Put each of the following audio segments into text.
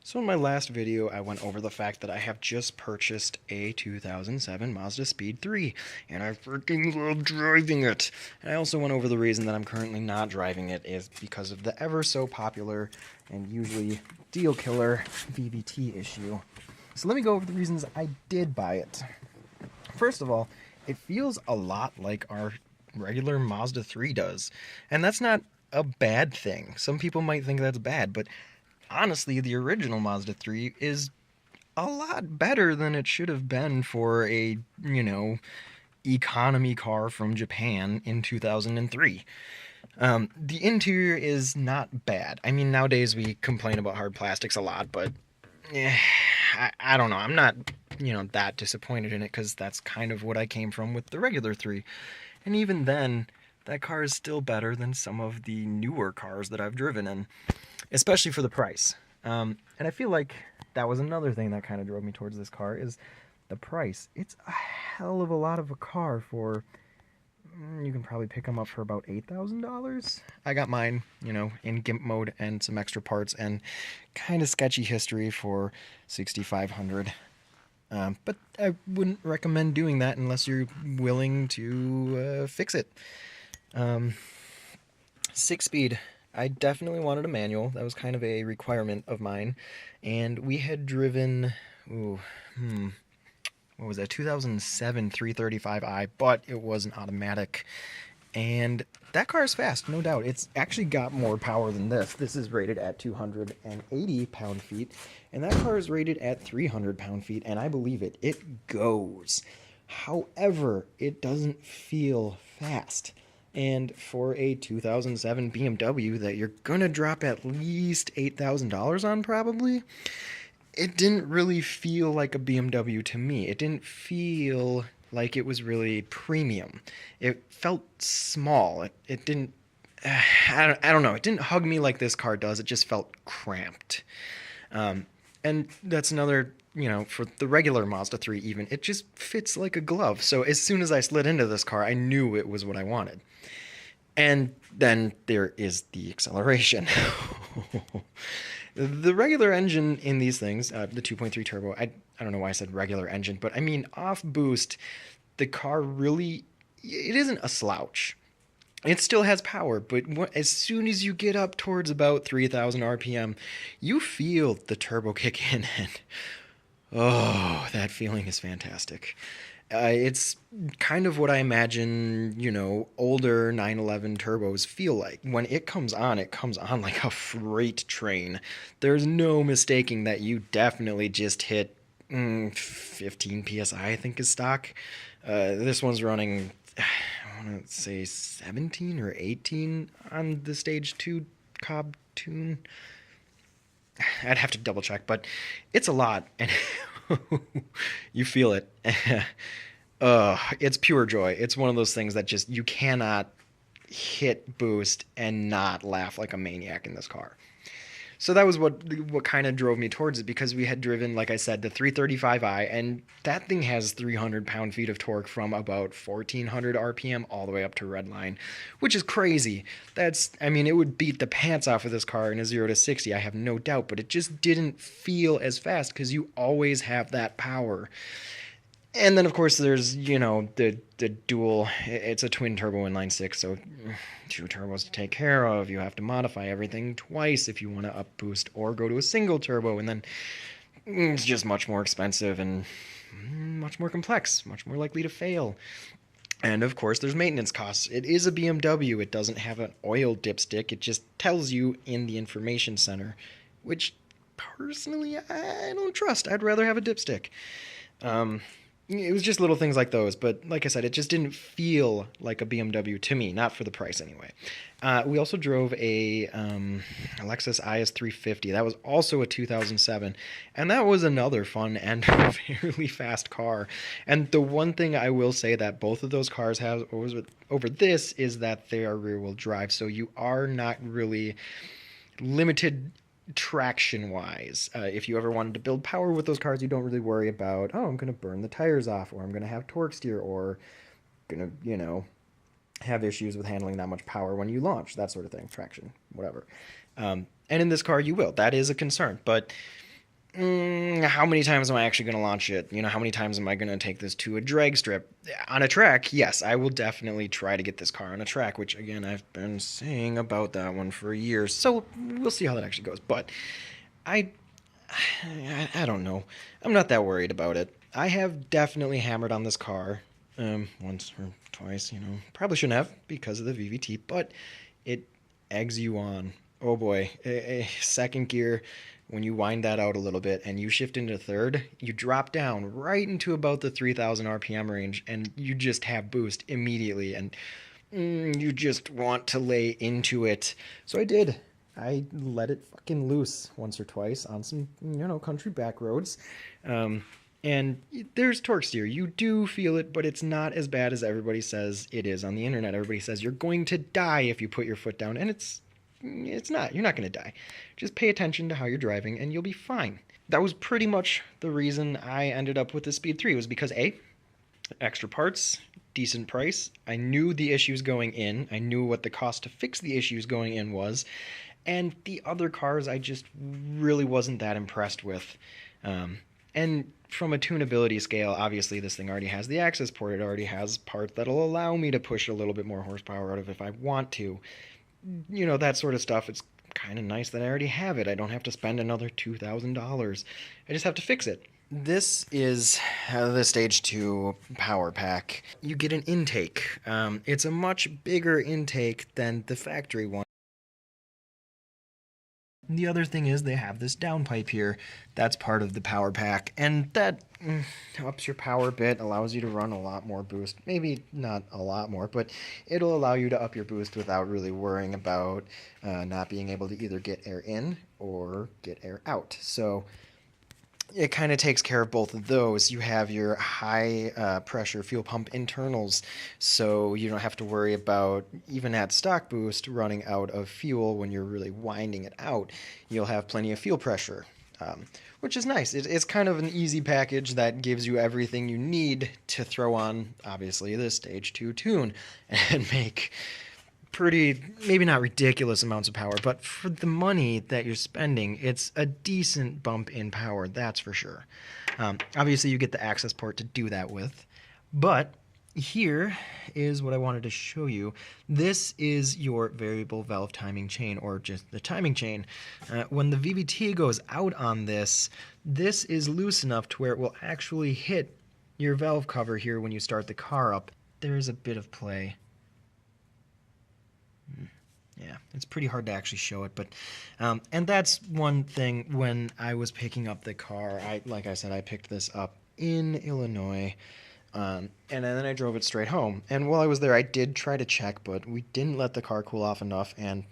So in my last video, I went over the fact that I have just purchased a 2007 Mazda Speed 3, and I freaking love driving it. And I also went over the reason that I'm currently not driving it is because of the ever so popular and usually deal killer VVT issue. So let me go over the reasons I did buy it. First of all, it feels a lot like our regular Mazda 3 does, and that's not a bad thing. Some people might think that's bad, but honestly, the original Mazda 3 is a lot better than it should have been for a, economy car from Japan in 2003. The interior is not bad. I mean, nowadays we complain about hard plastics a lot, but I don't know. I'm not, that disappointed in it because that's kind of what I came from with the regular 3. And even then, that car is still better than some of the newer cars that I've driven in, especially for the price. And I feel like that was another thing that kind of drove me towards this car is the price. It's a hell of a lot of a car for, you can probably pick them up for about $8,000. I got mine, in GIMP mode and some extra parts and kind of sketchy history for 6,500. But I wouldn't recommend doing that unless you're willing to fix it. 6-speed. I definitely wanted a manual. That was kind of a requirement of mine. And we had driven, what was that, 2007 335i, but it was an automatic. And that car is fast, no doubt. It's actually got more power than this. This is rated at 280 pound-feet, and that car is rated at 300 pound-feet, and I believe it. It goes. However, it doesn't feel fast. And for a 2007 BMW that you're gonna drop at least $8,000 on probably, it didn't really feel like a BMW to me. It didn't feel like it was really premium. It felt small. It didn't, I don't know. It didn't hug me like this car does. It just felt cramped. And that's another, for the regular Mazda 3 even, it just fits like a glove. So as soon as I slid into this car, I knew it was what I wanted. And then there is the acceleration. The regular engine in these things, the 2.3 turbo, I don't know why I said regular engine, but I mean off boost, the car really, it isn't a slouch. It still has power, but as soon as you get up towards about 3,000 RPM, you feel the turbo kick in, and oh, that feeling is fantastic. It's kind of what I imagine, older 911 turbos feel like. When it comes on like a freight train. There's no mistaking that you definitely just hit 15 psi, I think is stock. This one's running, I want to say 17 or 18 on the Stage 2 Cobb tune. I'd have to double check, but it's a lot, and you feel it. It's pure joy. It's one of those things that just you cannot hit boost and not laugh like a maniac in this car. So that was what kind of drove me towards it, because we had driven, like I said, the 335i, and that thing has 300 pound-feet of torque from about 1400 RPM all the way up to redline, which is crazy. It would beat the pants off of this car in a 0 to 60, I have no doubt, but it just didn't feel as fast because you always have that power. And then, of course, there's, the dual, it's a twin turbo inline-six, so 2 turbos to take care of. You have to modify everything twice if you want to up boost or go to a single turbo, and then it's just much more expensive and much more complex, much more likely to fail. And, of course, there's maintenance costs. It is a BMW. It doesn't have an oil dipstick. It just tells you in the information center, which, personally, I don't trust. I'd rather have a dipstick. It was just little things like those, but like I said, it just didn't feel like a BMW to me, not for the price anyway. We also drove a Lexus IS 350. That was also a 2007, and that was another fun and fairly fast car. And the one thing I will say that both of those cars have over this is that they are rear-wheel drive, so you are not really limited traction wise. If you ever wanted to build power with those cars, you don't really worry about, oh, I'm going to burn the tires off, or I'm going to have torque steer, or going to, have issues with handling that much power when you launch, that sort of thing, traction, whatever. And in this car, you will. That is a concern. But how many times am I actually going to launch it? You know, how many times am I going to take this to a drag strip? On a track, yes, I will definitely try to get this car on a track, which, again, I've been saying about that one for years. So we'll see how that actually goes. But I, I don't know. I'm not that worried about it. I have definitely hammered on this car once or twice, you know. Probably shouldn't have because of the VVT, but it eggs you on. Oh boy, a second gear, when you wind that out a little bit and you shift into third, you drop down right into about the 3,000 RPM range and you just have boost immediately and you just want to lay into it. So I did. I let it fucking loose once or twice on some, you know, country back roads. And there's torque steer. You do feel it, but it's not as bad as everybody says it is on the internet. Everybody says you're going to die if you put your foot down, and it's not. You're not going to die. Just pay attention to how you're driving, and you'll be fine. That was pretty much the reason I ended up with the Speed 3 was because A, extra parts, decent price. I knew the issues going in. I knew what the cost to fix the issues going in was. And the other cars I just really wasn't that impressed with. And from a tunability scale, obviously this thing already has the access port. It already has parts that'll allow me to push a little bit more horsepower out of if I want to. You know, that sort of stuff. It's kind of nice that I already have it. I don't have to spend another $2,000. I just have to fix it. This is the Stage 2 power pack. You get an intake. It's a much bigger intake than the factory one. The other thing is they have this downpipe here. That's part of the power pack, and that ups your power a bit, allows you to run a lot more boost. Maybe not a lot more, but it'll allow you to up your boost without really worrying about not being able to either get air in or get air out. So it kind of takes care of both of those. You have your high pressure fuel pump internals, so you don't have to worry about, even at stock boost, running out of fuel when you're really winding it out. You'll have plenty of fuel pressure, which is nice. It's kind of an easy package that gives you everything you need to throw on, obviously, the Stage 2 tune and make pretty, maybe not ridiculous amounts of power, but for the money that you're spending, it's a decent bump in power, that's for sure. Obviously, you get the access port to do that with, but here is what I wanted to show you. This is your variable valve timing chain, or just the timing chain. When the VVT goes out on this, this is loose enough to where it will actually hit your valve cover here when you start the car up. There's a bit of play. Yeah, it's pretty hard to actually show it, but and that's one thing. When I was picking up the car, like I said, I picked this up in Illinois, and then I drove it straight home. And while I was there, I did try to check, but we didn't let the car cool off enough, and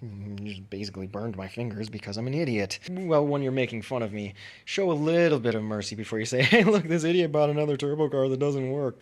just basically burned my fingers because I'm an idiot. Well, when you're making fun of me, show a little bit of mercy before you say, "Hey, look, this idiot bought another turbo car that doesn't work."